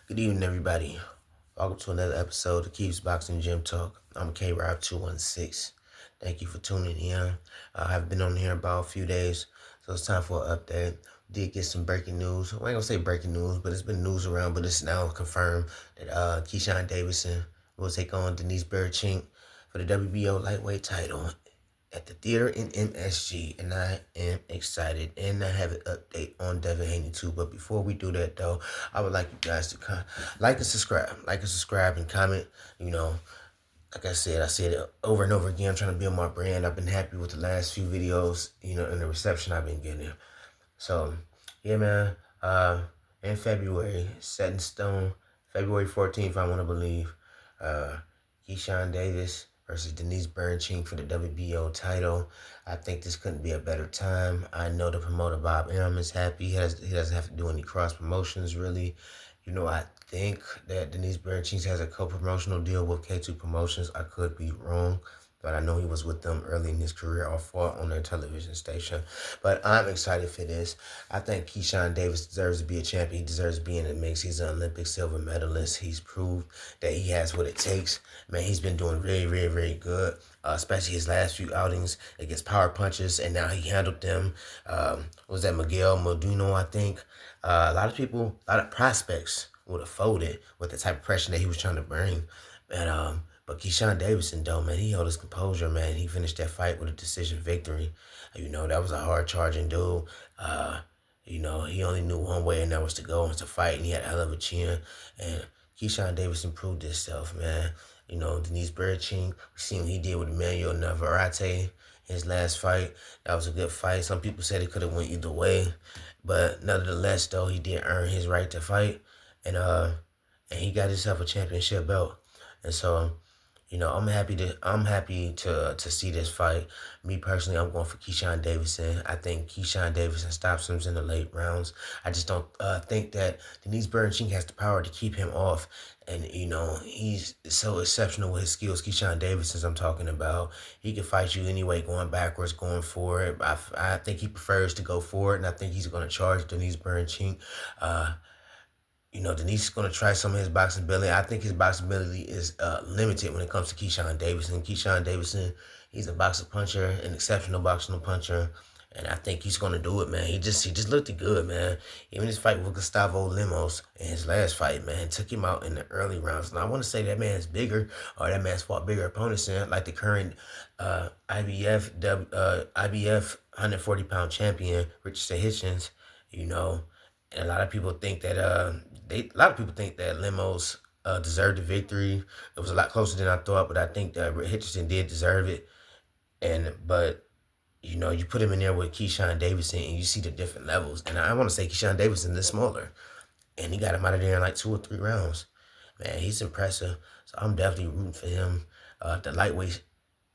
Good evening, everybody. Welcome to another episode of Keeps Boxing Gym Talk. I'm K-Rob216. Thank you for tuning in. I have been on here about a few days, so it's time for an update. Did get some breaking news. I ain't gonna say breaking news, but it's been news around, but it's now confirmed that Keyshawn Davis will take on Denys Berinchyk for the WBO lightweight title at the theater in MSG, and I am excited. And I have an update on Devin Haney too. But before we do that, though, I would like you guys to like and subscribe, and comment. Like I said it over and over again. I'm trying to build my brand. I've been happy with the last few videos, and the reception I've been getting. So, yeah, man. In February, set in stone, February 14th, I want to believe. Keyshawn Davis versus Denys Berinchyk for the WBO title. I think this couldn't be a better time. I know the promoter Bob Arum is happy. He doesn't have to do any cross promotions really. I think that Denys Berinchyk has a co-promotional deal with K2 Promotions. I could be wrong, but I know he was with them early in his career or fought on their television station. But I'm excited for this. I think Keyshawn Davis deserves to be a champion. He deserves to be in the mix. He's an Olympic silver medalist. He's proved that he has what it takes. Man, he's been doing very, very, very good, especially his last few outings against power punchers, and now he handled them. Was that Miguel Modino, I think? A lot of prospects would have folded with the type of pressure that he was trying to bring. But Keyshawn Davidson, though, man, he held his composure, man. He finished that fight with a decision victory. That was a hard-charging dude. He only knew one way, and that was to go and to fight, and he had a hell of a chin. And Keyshawn Davidson proved himself, man. Denys Berinchyk, we seen what he did with Emmanuel Navarrete his last fight. That was a good fight. Some people said it could have went either way. But nonetheless, though, he did earn his right to fight. And he got himself a championship belt. And so, I'm happy to see this fight. Me personally, I'm going for Keyshawn Davidson. I think Keyshawn Davidson stops him in the late rounds. I just don't think that Denys Berinchyk has the power to keep him off. And, he's so exceptional with his skills. Keyshawn Davidson, I'm talking about. He can fight you anyway, going backwards, going forward. I think he prefers to go forward, and I think he's going to charge Denys Berinchyk. Denys is going to try some of his boxing ability. I think his boxing ability is limited when it comes to Keyshawn Davidson. Keyshawn Davidson, he's a boxer puncher, an exceptional boxing puncher, and I think he's going to do it, man. He just looked good, man. Even his fight with Gustavo Lemos in his last fight, man, took him out in the early rounds. And I want to say that man's bigger, or that man's fought bigger opponents than like the current IBF 140-pound champion, Richard Hitchens, And a lot of people think that Lemos deserved the victory. It was a lot closer than I thought, but I think that Hitchison did deserve it. But you put him in there with Keyshawn Davidson, and you see the different levels. And I want to say Keyshawn Davidson is smaller, and he got him out of there in like 2 or 3 rounds. Man, he's impressive. So I'm definitely rooting for him. The lightweight,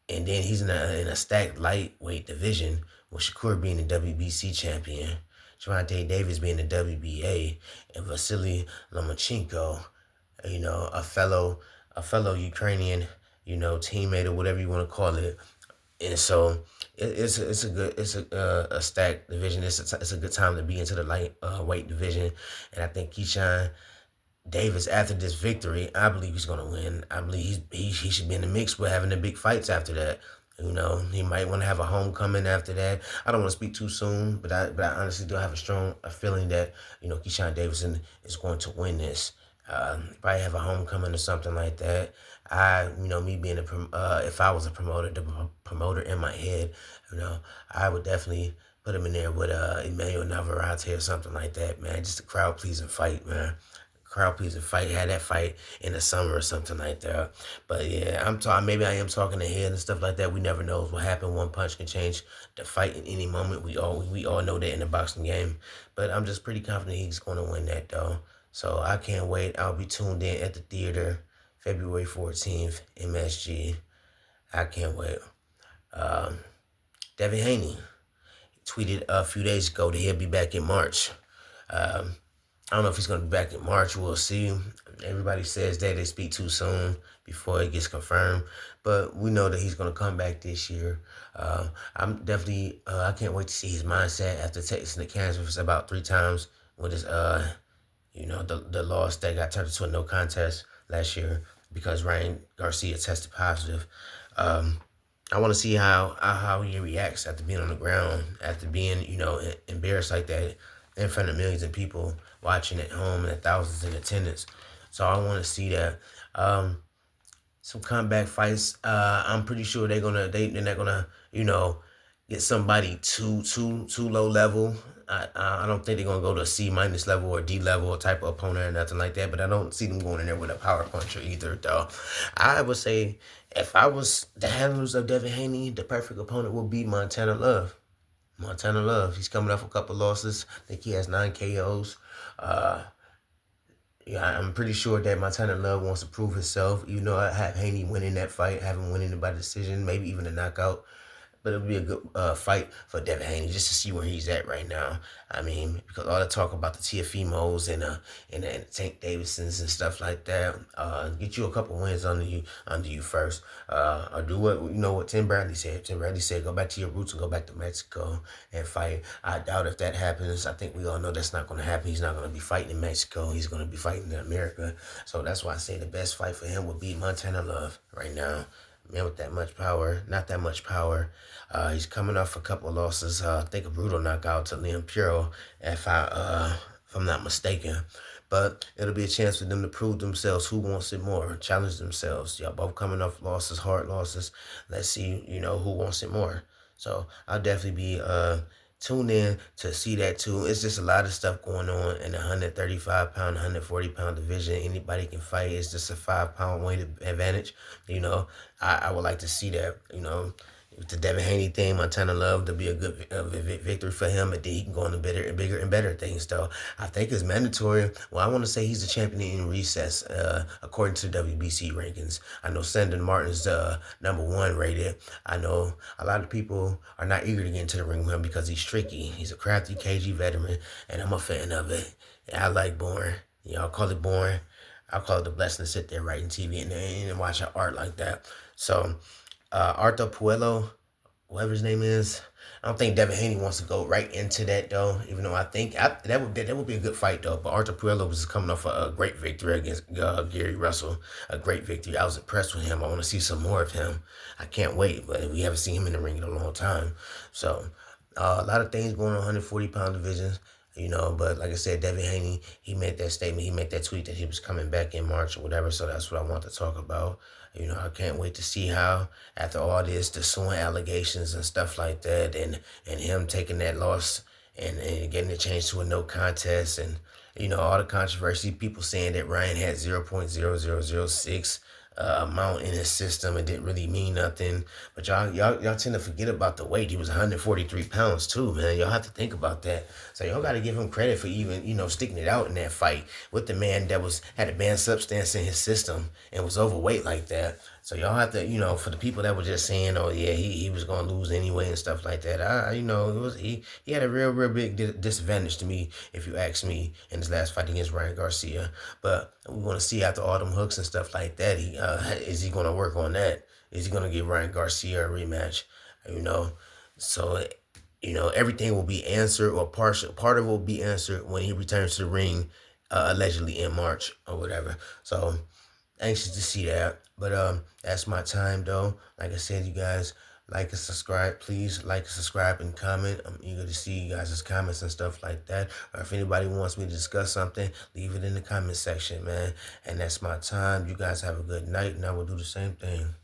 and then he's in a stacked lightweight division with Shakur being the WBC champion, Gervonta Davis being the WBA, and Vasily Lomachenko, a fellow Ukrainian, teammate or whatever you want to call it. And so it's a stacked division. It's a good time to be into the lightweight division, and I think Keyshawn Davis, after this victory, I believe he's going to win. I believe he should be in the mix with having the big fights after that. He might want to have a homecoming after that. I don't want to speak too soon, but I honestly do have a feeling that, Keyshawn Davidson is going to win this. Probably have a homecoming or something like that. Me being if I was a promoter, the promoter in my head, I would definitely put him in there with Emmanuel Navarrete or something like that, man. Just a crowd pleasing fight, man. Crowd pleasing fight. Had that fight in the summer or something like that. But yeah, maybe I am talking ahead and stuff like that. We never know what happened. One punch can change the fight in any moment. We all know that in the boxing game. But I'm just pretty confident he's going to win that though. So I can't wait. I'll be tuned in at the theater February 14th, MSG. I can't wait. Devin Haney tweeted a few days ago that he'll be back in March. I don't know if he's going to be back in March. We'll see. Everybody says that they speak too soon before it gets confirmed. But we know that he's going to come back this year. I'm definitely, I can't wait to see his mindset after texting the cancer about 3 times with his The loss that got turned into a no contest last year because Ryan Garcia tested positive. Um, I want to see how he reacts after being on the ground, after being embarrassed like that in front of millions of people watching at home and thousands in attendance. So I want to see that. Some comeback fights. I'm pretty sure they're not gonna get somebody too low level. I don't think they're gonna go to a C- level or D level type of opponent or nothing like that. But I don't see them going in there with a power puncher either. Though, I would say if I was the handlers of Devin Haney, the perfect opponent would be Montana Love. Montana Love. He's coming off a couple losses. I think he has 9 KOs. Uh, yeah, I'm pretty sure that Montana Love wants to prove himself. I have Haney winning that fight, have him winning it by decision, maybe even a knockout. But it'll be a good fight for Devin Haney just to see where he's at right now. I mean, because all the talk about the Tiafimos and Tank Davisons and stuff like that, get you a couple wins under you first. Or do what Tim Bradley said. Tim Bradley said, go back to your roots and go back to Mexico and fight. I doubt if that happens. I think we all know that's not going to happen. He's not going to be fighting in Mexico. He's going to be fighting in America. So that's why I say the best fight for him would be Montana Love right now. Man with that much power, not that much power. He's coming off a couple of losses. I think a brutal knockout to Liam Puro, if I'm not mistaken. But it'll be a chance for them to prove themselves. Who wants it more? Challenge themselves. Y'all both coming off losses, hard losses. Let's see, who wants it more. So I'll definitely be tuned in to see that too. It's just a lot of stuff going on in the 135-pound, 140-pound division. Anybody can fight. It's just a 5-pound weight advantage. I would like to see that. The Devin Haney thing, Montana Love, to be a good victory for him, and then he can go on to bigger and better things. Though I think it's mandatory. Well, I want to say he's the champion in recess, according to the WBC rankings. I know Sandon Martin's #1 rated. I know a lot of people are not eager to get into the ring with him because he's tricky. He's a crafty, cagey veteran, and I'm a fan of it. I like boring. Y'all call it boring. I call it a blessing to sit there writing TV and watch art like that. So. Arthur Puello, whatever his name is. I don't think Devin Haney wants to go right into that though. Even though I think that would be a good fight though. But Arthur Puello was coming off a great victory against Gary Russell. A great victory. I was impressed with him. I want to see some more of him. I can't wait. But we haven't seen him in the ring in a long time. So a lot of things going on 140-pound divisions. But like I said, Devin Haney, he made that statement, he made that tweet that he was coming back in March or whatever, so that's what I want to talk about. I can't wait to see how, after all this, the suing allegations and stuff like that, and him taking that loss and getting it changed to a no contest, and, all the controversy, people saying that Ryan had 0.0006 amount in his system. It didn't really mean nothing. But y'all tend to forget about the weight. He was 143 pounds too, man. Y'all have to think about that. So y'all got to give him credit for even sticking it out in that fight with the man that had a banned substance in his system and was overweight like that. So y'all have to, for the people that were just saying, oh yeah, he was gonna lose anyway and stuff like that. He had a real big disadvantage to me, if you ask me, in his last fight against Ryan Garcia. But we want to see after all them hooks and stuff like that. Is he gonna work on that? Is he gonna give Ryan Garcia a rematch? So everything will be answered, or part of it will be answered when he returns to the ring, allegedly in March or whatever. So anxious to see that. But that's my time though. Like I said, you guys like and subscribe. Please like and subscribe and comment. I'm eager to see you guys' comments and stuff like that. Or if anybody wants me to discuss something, leave it in the comment section, man. And that's my time. You guys have a good night, and I will do the same thing.